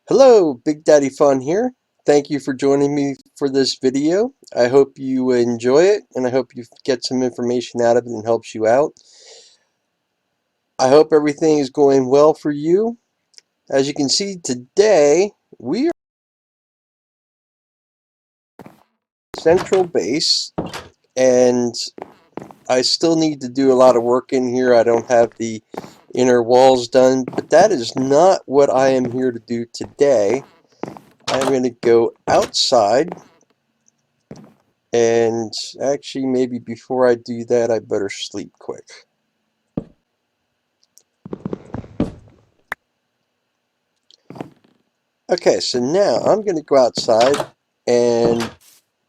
Hello, Big Daddy Fun here. Thank you for joining me for this video. I hope you enjoy it and I hope you get some information out of it and helps you out. I hope everything is going well for you. As you can see today, we are at Central Base and I still need to do a lot of work in here. I don't have the inner walls done, but that is not what I am here to do today. I'm going to go outside. And actually, maybe before I do that, I better sleep quick. Okay, so now I'm going to go outside, and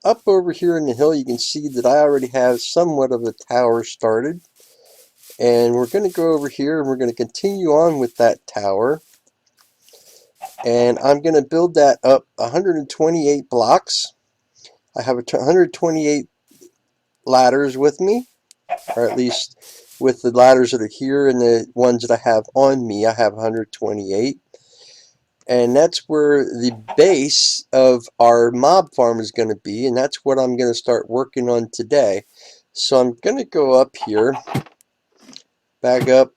up over here in the hill, you can see that I already have somewhat of a tower started. And we're going to go over here, and we're going to continue on with that tower. And I'm going to build that up 128 blocks. I have 128 ladders with me, or at least with the ladders that are here and the ones that I have on me, I have 128. And that's where the base of our mob farm is going to be, and that's what I'm going to start working on today. So I'm going to go up here, back up.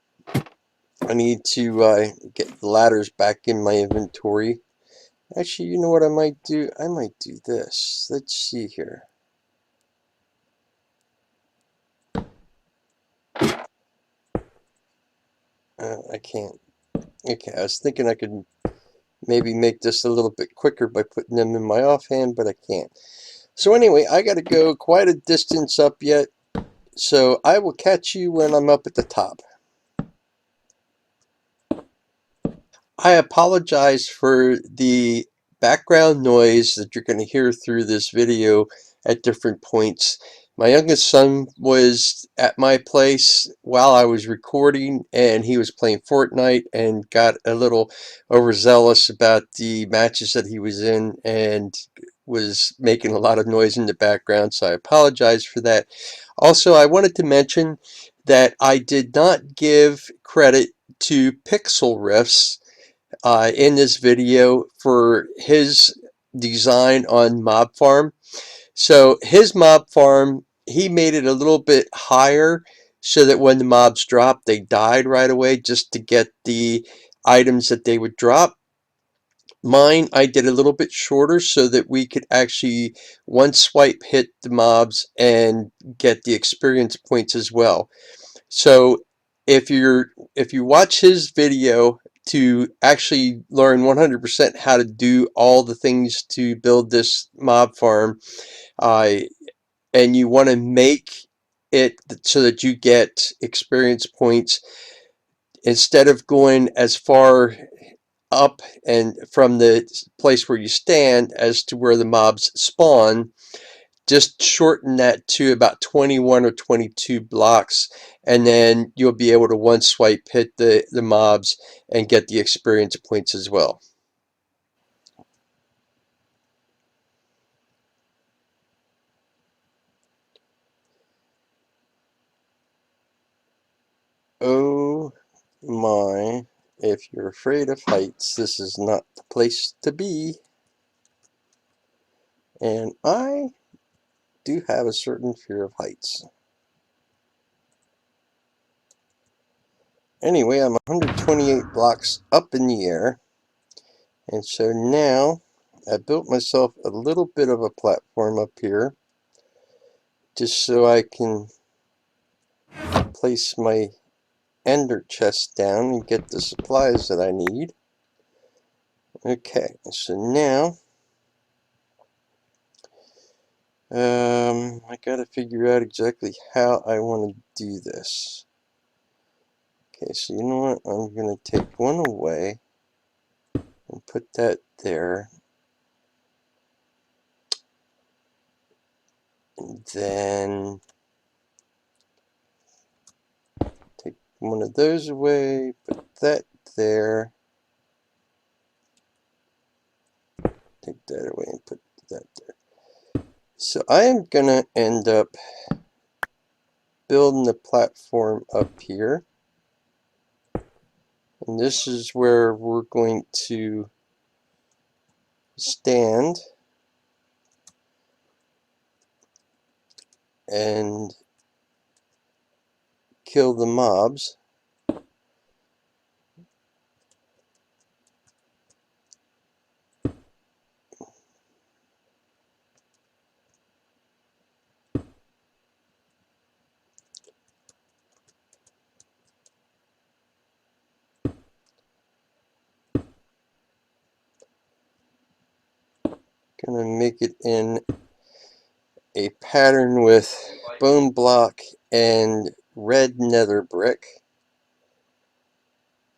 I need to get the ladders back in my inventory. Actually, you know what I might do? I might do this. Let's see here. I can't. Okay, I was thinking I could maybe make this a little bit quicker by putting them in my offhand, but I can't. So anyway, I got to go quite a distance up yet. So I will catch you when I'm up at the top. I apologize for the background noise that you're going to hear through this video at different points. My youngest son was at my place while I was recording, and he was playing Fortnite and got a little overzealous about the matches that he was in and was making a lot of noise in the background, so I apologize for that. Also, I wanted to mention that I did not give credit to Pixel Riffs in this video for his design on Mob Farm. So his mob farm, he made it a little bit higher so that when the mobs dropped, they died right away just to get the items that they would drop. Mine, I did a little bit shorter so that we could actually one swipe hit the mobs and get the experience points as well. So if you watch his video to actually learn 100% how to do all the things to build this mob farm, and you want to make it so that you get experience points instead of going as far up and from the place where you stand as to where the mobs spawn, just shorten that to about 21 or 22 blocks, and then you'll be able to one swipe hit the mobs and get the experience points as well. Oh my, if you're afraid of heights, this is not the place to be. And I do have a certain fear of heights. Anyway, I'm 128 blocks up in the air. And so now I built myself a little bit of a platform up here just so I can place my ender chest down and get the supplies that I need. Okay, so now I gotta figure out exactly how I want to do this. Okay, so you know what? I'm gonna take one away and put that there. And then take one of those away, put that there. Take that away and put that there. So I am gonna end up building the platform up here. And this is where we're going to stand and kill the mobs. Gonna make it in a pattern with bone block and red nether brick.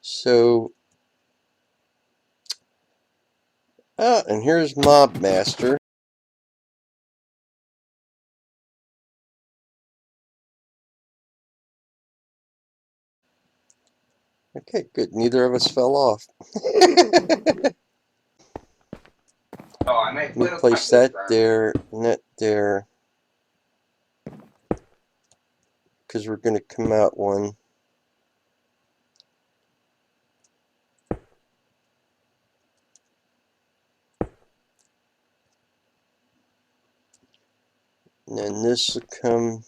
So, and here's Mob Master. Okay, good. Neither of us fell off. Let me place that there, net there, because we're going to come out one. And then this will come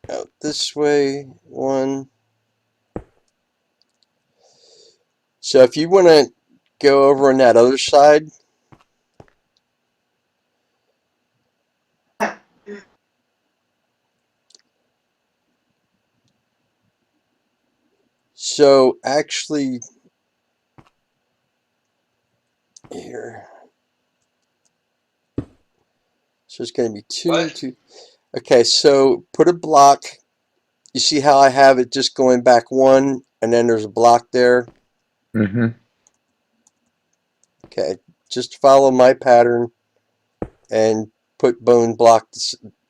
out this way, one. So if you want to go over on that other side, so actually here, so it's going to be two. Okay, so put a block. You see how I have it just going back one, and then there's a block there? Mm-hmm. Okay, just follow my pattern and put bone block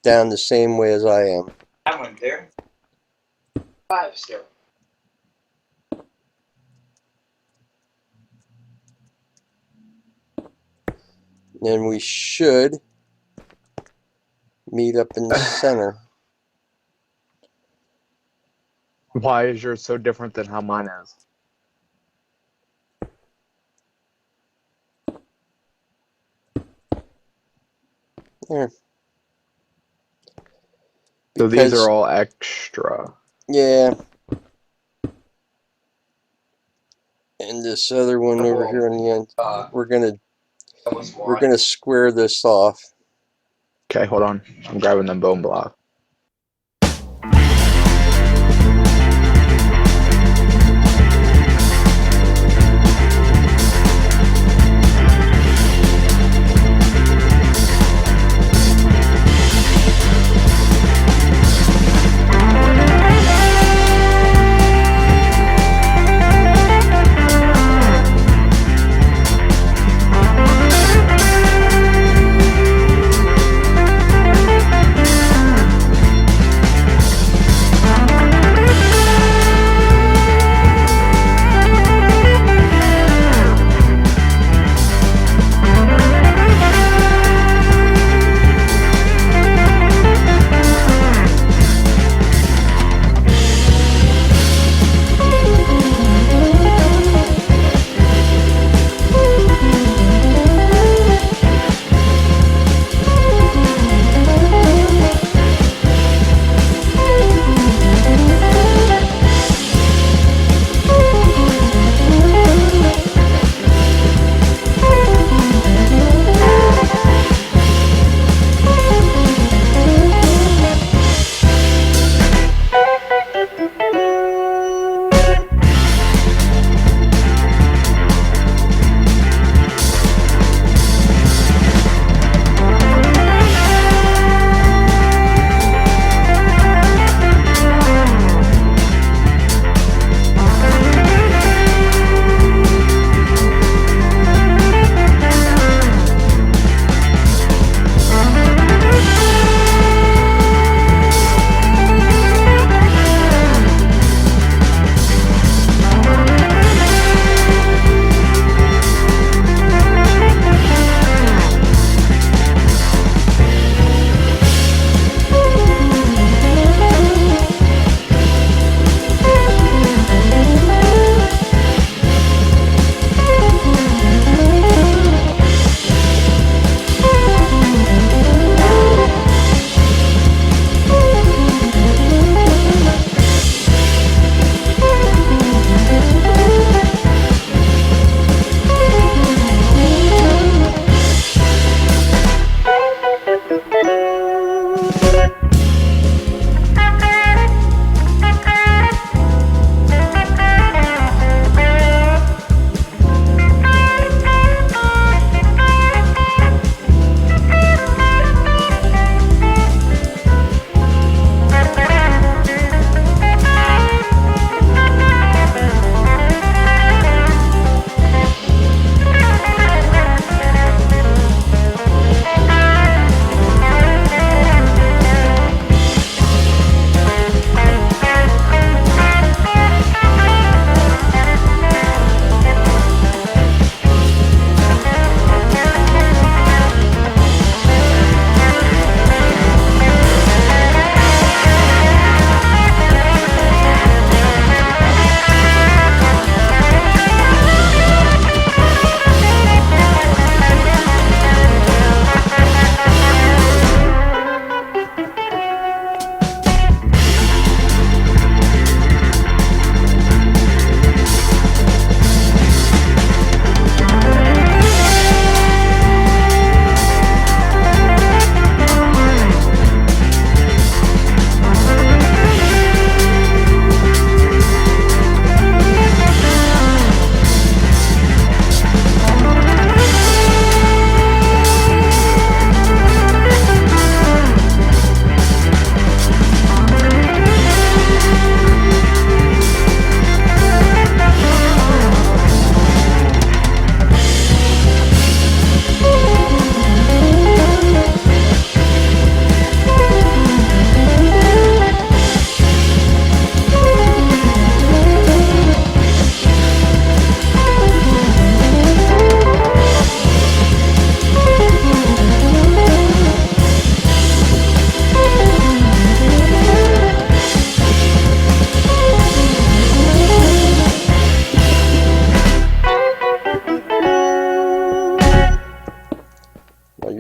down the same way as I am. I went there. 5 still. Then we should meet up in the center. Why is yours so different than how mine is? There. So Because, these are all extra. yeah. And this other one over here on the end, we're gonna square this off. Okay, hold on. I'm grabbing the bone block.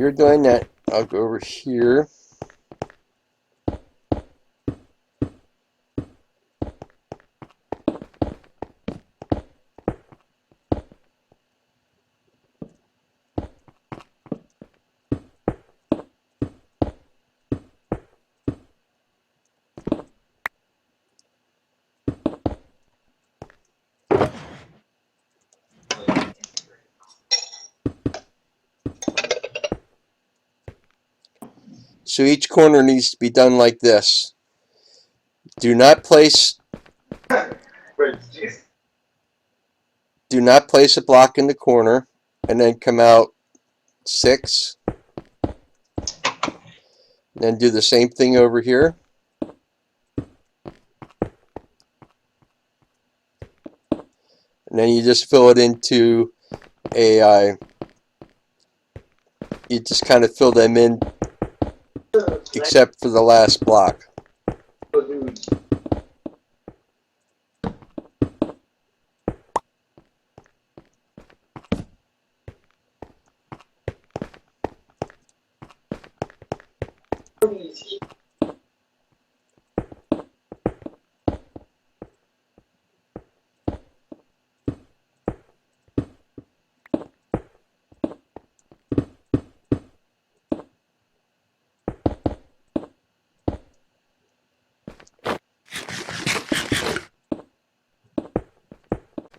you're doing that, I'll go over here. So each corner needs to be done like this. Do not place a block in the corner and then come out 6. And then do the same thing over here. And then you just fill it into you just kind of fill them in except for the last block.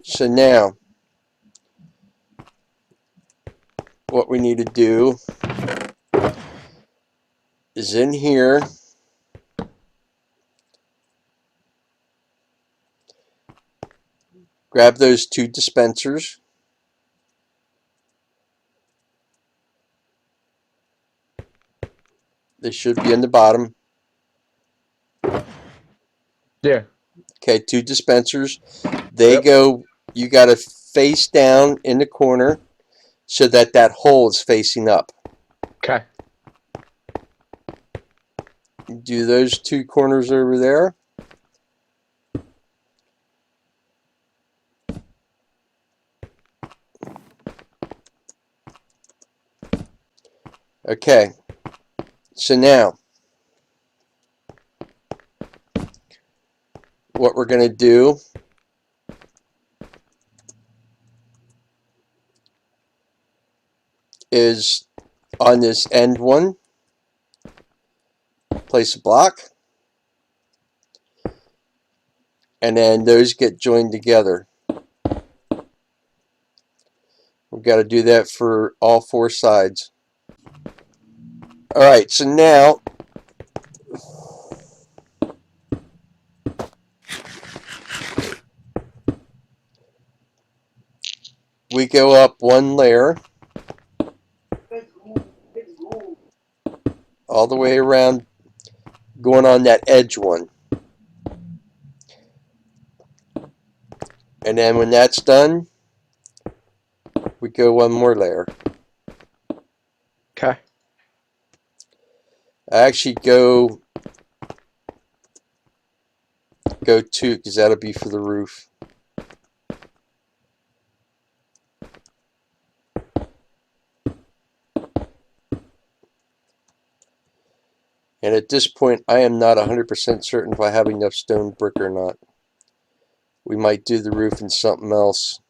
So now, what we need to do is in here, grab those 2 dispensers. They should be in the bottom. Yeah. Okay, 2 dispensers. They Yep. go, you got to face down in the corner so that that hole is facing up. Okay. Do those 2 corners over there. Okay, so now what we're going to do is on this end one, place a block, and then those get joined together. We've got to do that for all 4 sides. Alright, so now we go up 1 layer all the way around, going on that edge one. And then when that's done, we go 1 more layer. Okay. I actually go 2 because that'll be for the roof. And at this point, I am not 100% certain if I have enough stone brick or not. We might do the roof in something else.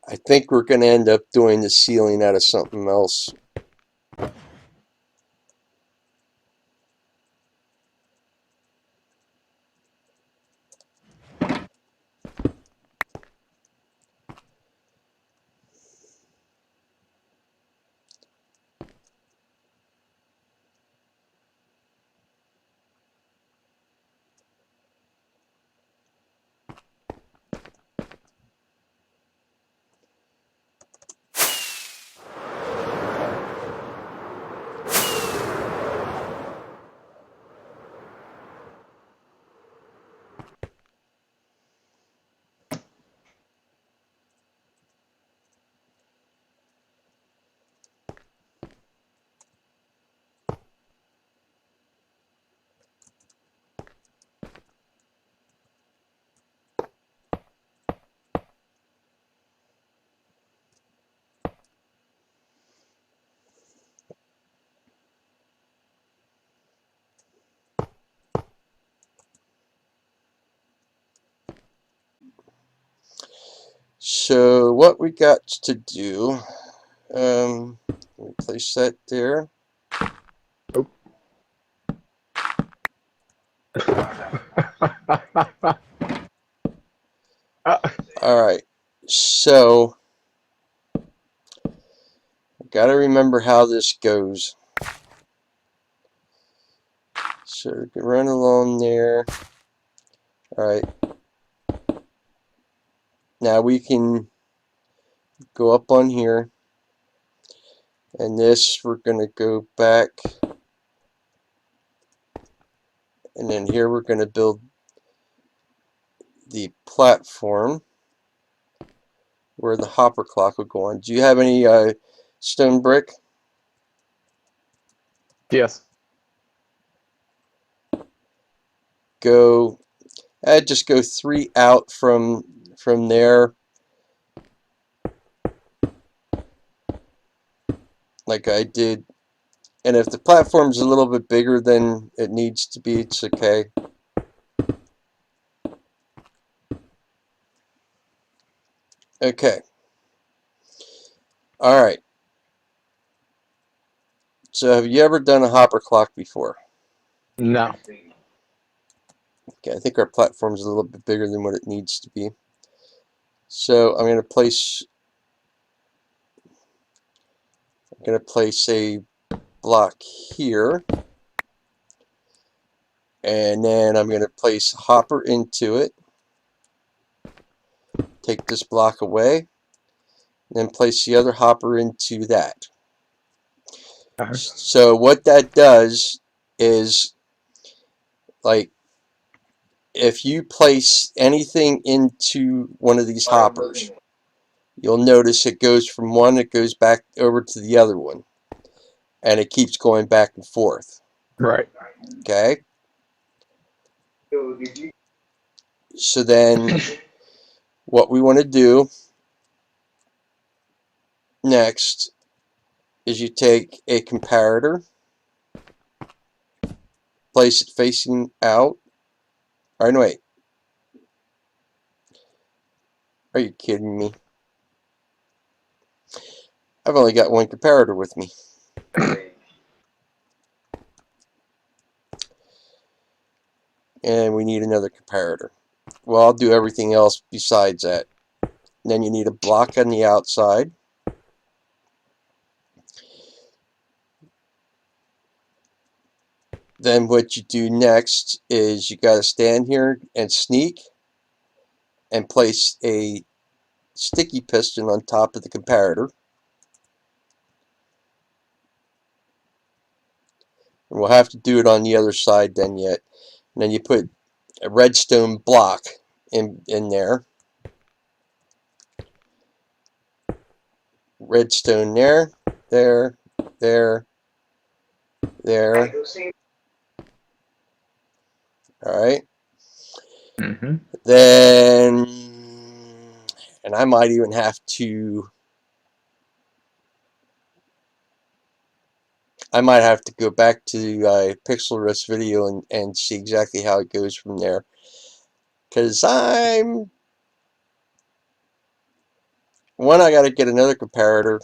I think we're going to end up doing the ceiling out of something else. what we got to do, place that there. Oh. Alright, so gotta remember how this goes. So we can run along there. Alright. Now we can go up on here. And this, we're gonna go back. And then here we're gonna build the platform where the hopper clock will go on. Do you have any stone brick? Yes. Go, just go 3 out from there, like I did. And if the platform's a little bit bigger than it needs to be, it's okay. Okay. Alright. So have you ever done a hopper clock before? No. Okay, I think our platform's a little bit bigger than what it needs to be. So I'm going to place a block here. And then I'm going to place a hopper into it. Take this block away. Then place the other hopper into that. So what that does is, like, if you place anything into one of these hoppers, you'll notice it goes from one, it goes back over to the other one. And it keeps going back and forth. Right. Okay? So then what we want to do next is you take a comparator, place it facing out. Or no, wait. Are you kidding me? I've only got one comparator with me. And we need another comparator. Well, I'll do everything else besides that. And then you need a block on the outside. Then what you do next is you got to stand here and sneak and place a sticky piston on top of the comparator. And we'll have to do it on the other side then yet. And then you put a redstone block in there. Redstone there, there, there, there. Alright. Then, and I might even have to, go back to the Pixel Risk video and see exactly how it goes from there. Because I got to get another comparator,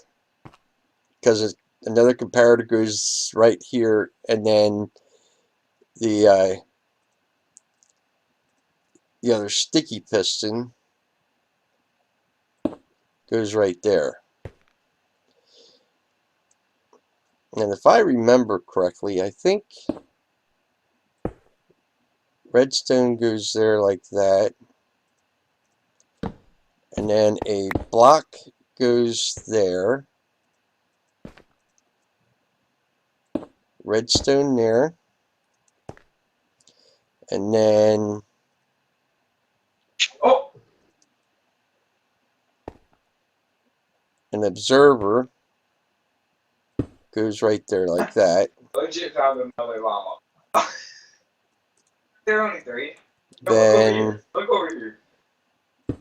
because another comparator goes right here, and then the other sticky piston goes right there. And if I remember correctly, I think redstone goes there like that. And then a block goes there. Redstone there. And then an observer goes right there like that. Legit found another llama. There are only 3. Then Look over here.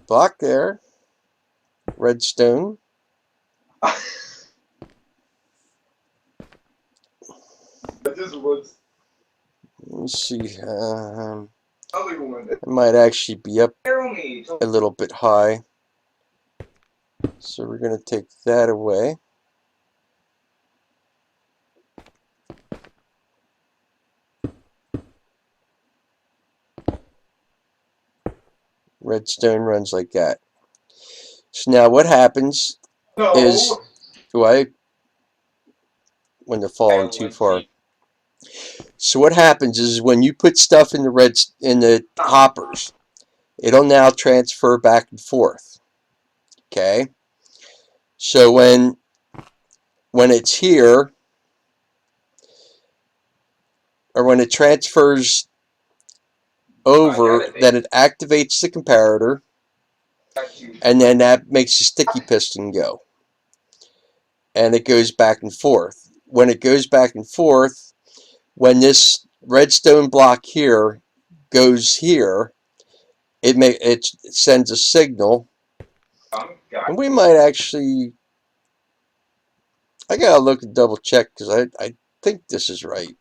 block there. Redstone. This was Let me see. other one. It might actually be up a little bit high. So we're going to take that away. Redstone runs like that. So now what happens is, No. when they're falling too far. So what happens is when you put stuff in the hoppers, it'll now transfer back and forth. Okay? So when it's here, or when it transfers over, then it activates the comparator, and then that makes the sticky piston go. And it goes back and forth. When it goes back and forth, when this redstone block here goes here, it sends a signal. And we might actually, I gotta look and double check because I think this is right.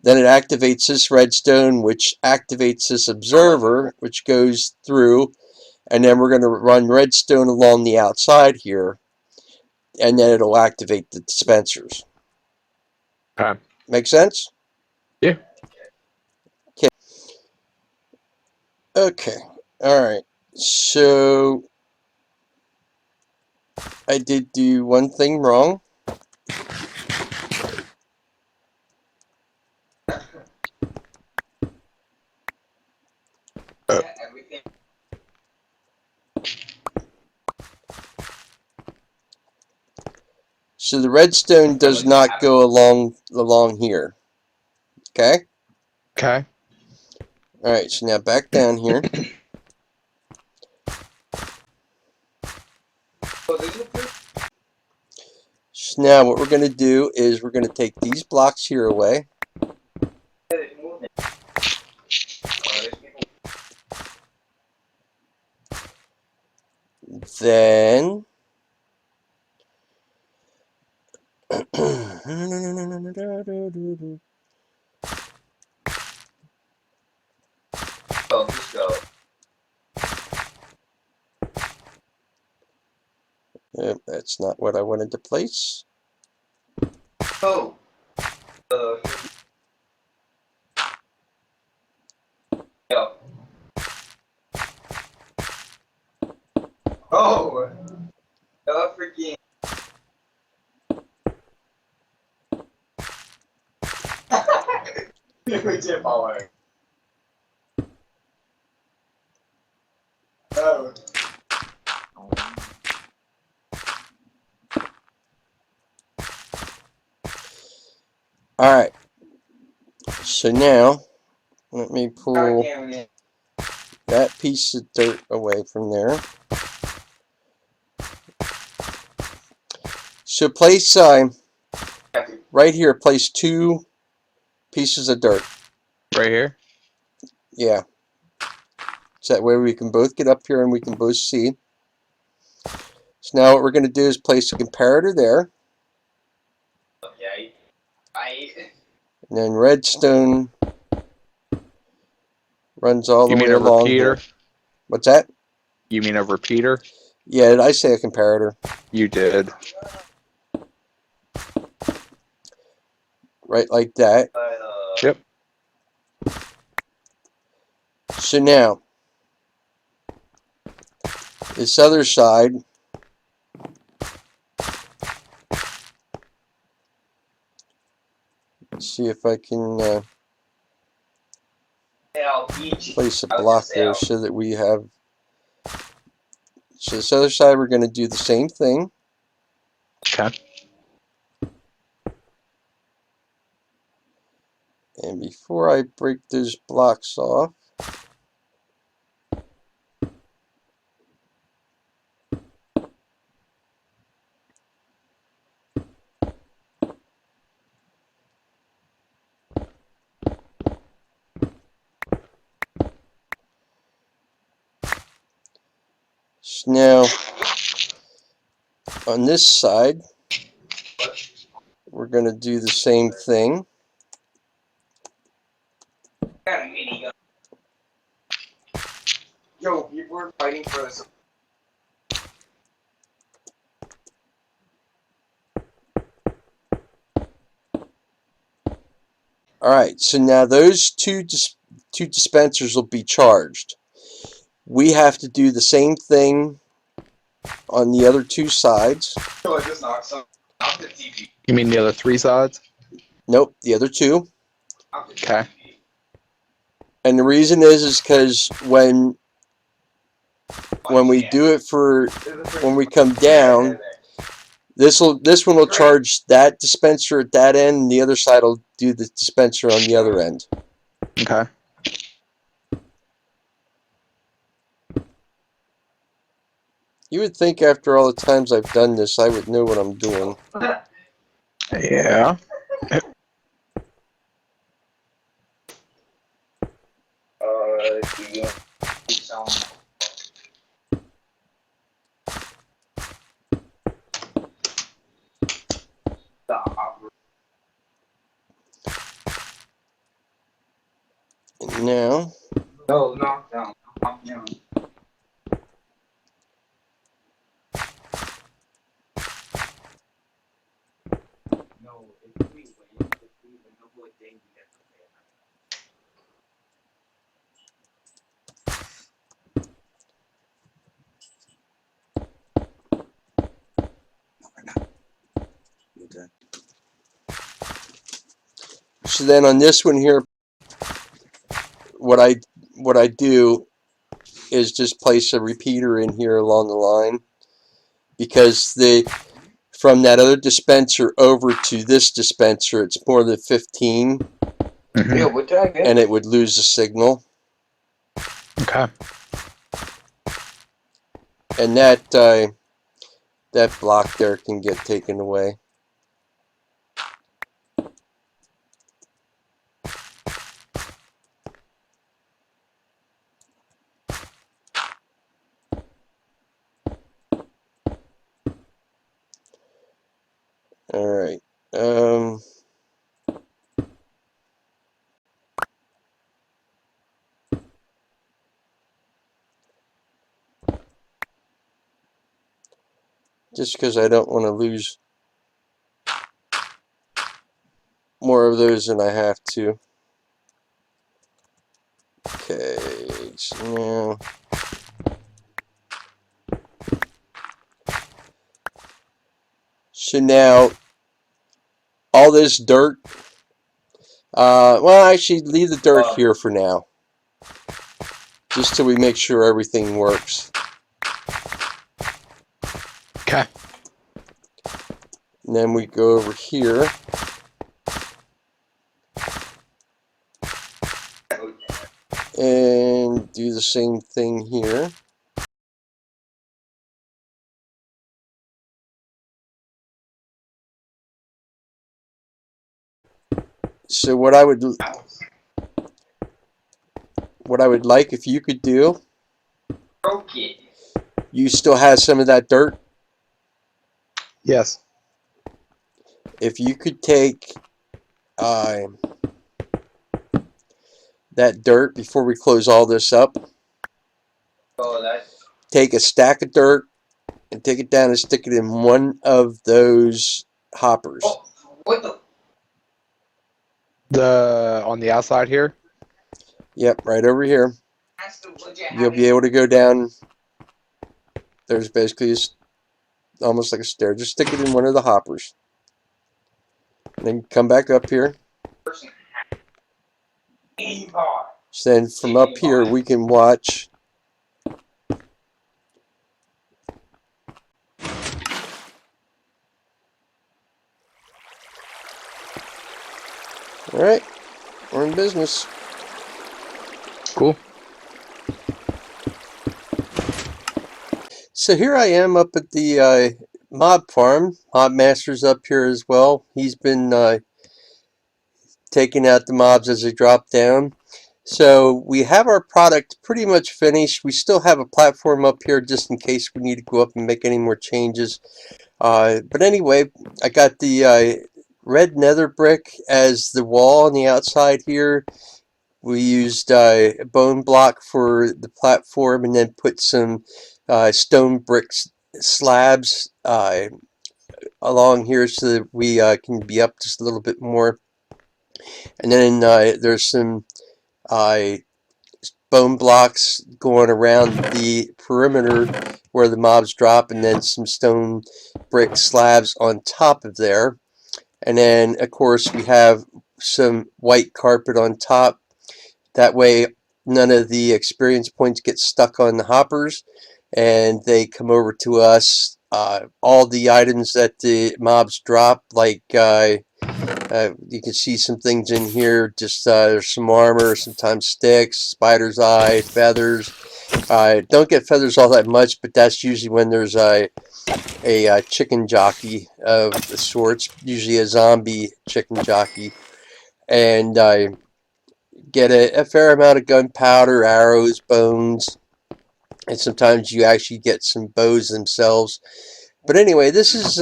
Then it activates this redstone, which activates this observer, which goes through, and then we're going to run redstone along the outside here, and then it'll activate the dispensers. Okay. Make sense? Yeah. Okay. Okay. All right. So I did do one thing wrong. So the redstone does not go along here. Okay? Okay. All right. So now back down here. So now what we're going to do is we're going to take these blocks here away. Then that's not what I wanted to place. Oh. Yeah. Oh. Freaking. Oh. All right. So now let me pull that piece of dirt away from there. So place right here. Place 2 pieces of dirt. Right here. Yeah. So that way we can both get up here and we can both see. So now what we're going to do is place a comparator there. Okay. And then redstone runs all the You mean way a along repeater? here. What's that? You mean a repeater? Yeah, did I say a comparator? You did. Right like that. Yep. So now, this other side, let's see if I can place a block there so that we have. So this other side, we're going to do the same thing. Okay. And before I break those blocks off, so now on this side, we're going to do the same thing. Yo, people are fighting for this. Alright, so now those two dispensers will be charged. We have to do the same thing on the other two sides. You mean the other three sides? Nope, the other two. Okay. And the reason is because when we do it for when we come down, this one will charge that dispenser at that end, and the other side will do the dispenser on the other end. Okay. You would think after all the times I've done this, I would know what I'm doing. Yeah. And now, so then on this one here, what I do is just place a repeater in here along the line, because from that other dispenser over to this dispenser, it's more than 15, and it would lose the signal. Okay. And that block there can get taken away. All right. Just because I don't want to lose more of those than I have to. Okay, so now all this dirt, well, actually leave the dirt here for now, just till we make sure everything works. Okay. And then we go over here. And do the same thing here. So what I would like if you could do, you still have some of that dirt. Yes. If you could take that dirt before we close all this up, take a stack of dirt and take it down and stick it in one of those hoppers. On the outside here? Yep, right over here. You'll be able to go down. There's basically almost like a stair. Just stick it in one of the hoppers. And then come back up here. So then from up here we can watch Alright, we're in business. Cool. So here I am up at the mob farm. Mob Master's up here as well. He's been taking out the mobs as they drop down. So we have our product pretty much finished. We still have a platform up here just in case we need to go up and make any more changes. But anyway, I got the red nether brick as the wall on the outside here. We used a bone block for the platform and then put some stone bricks slabs along here so that we can be up just a little bit more. And then there's some bone blocks going around the perimeter where the mobs drop, and then some stone brick slabs on top of there. And then, of course, we have some white carpet on top. That way, none of the experience points get stuck on the hoppers, and they come over to us. All the items that the mobs drop, like you can see some things in here. Just there's some armor, sometimes sticks, spider's eye, feathers. Don't get feathers all that much, but that's usually when there's a chicken jockey of the sorts, usually a zombie chicken jockey. And get a fair amount of gunpowder, arrows, bones, and sometimes you actually get some bows themselves. But anyway, this is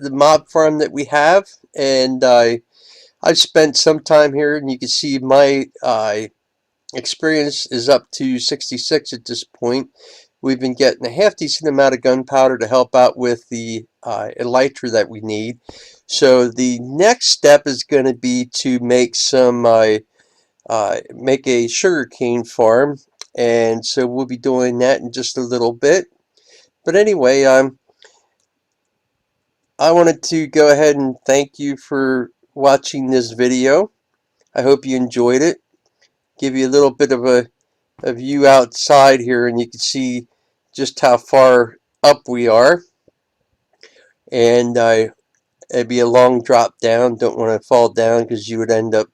the mob farm that we have, and I've spent some time here, and you can see my experience is up to 66 at this point. We've been getting a half decent amount of gunpowder to help out with the elytra that we need. So the next step is going to be to make some make a sugarcane farm, and so we'll be doing that in just a little bit. But anyway, I wanted to go ahead and thank you for watching this video. I hope you enjoyed it. Give you a little bit of a view outside here, and you can see just how far up we are. And it'd be a long drop down. Don't want to fall down because you would end up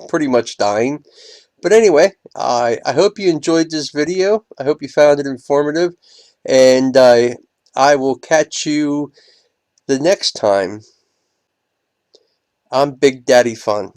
pretty much dying. But anyway, I hope you enjoyed this video. I hope you found it informative, and I will catch you the next time. I'm Big Daddy Fun.